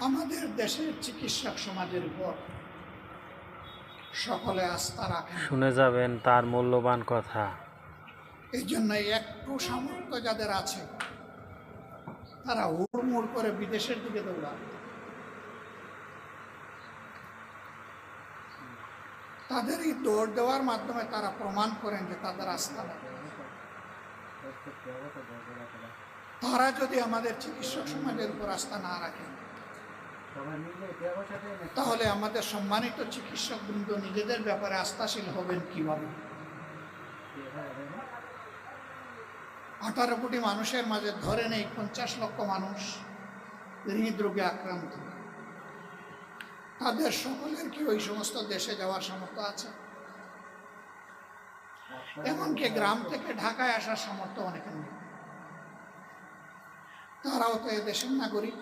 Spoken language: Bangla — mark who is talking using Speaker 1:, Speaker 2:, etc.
Speaker 1: আমাদের দেশের চিকিৎসক সমাজের উপর সকলে আস্থা রাখেন।
Speaker 2: শুনে যাবেন তার মূল্যবান কথা।
Speaker 1: এই জন্য একটু সামর্থ্য যাদের আছে তারা হুড়মুড় করে বিদেশের দিকে দৌড়ান। তাদের এই দৌড় দেওয়ার মাধ্যমে তারা প্রমাণ করেন যে তাদের আস্থা নেই। তারা যদি আমাদের চিকিৎসক সমাজের উপর আস্থা না রাখেন তাহলে আমাদের সম্মানিত চিকিৎসক বৃন্দ নিজেদের ব্যাপারে আস্থাশীল হবেন কিভাবে? 18 কোটি মানুষের মাঝে ধরে নেই 50 লক্ষ মানুষ হৃদরোগে আক্রান্ত। তাদের সকলের কি ওই সমস্ত দেশে যাওয়ার সামর্থ্য আছে? এমনকি গ্রাম থেকে ঢাকায় আসার সামর্থ্য অনেকের নেই। তারাও তো এ দেশের নাগরিক।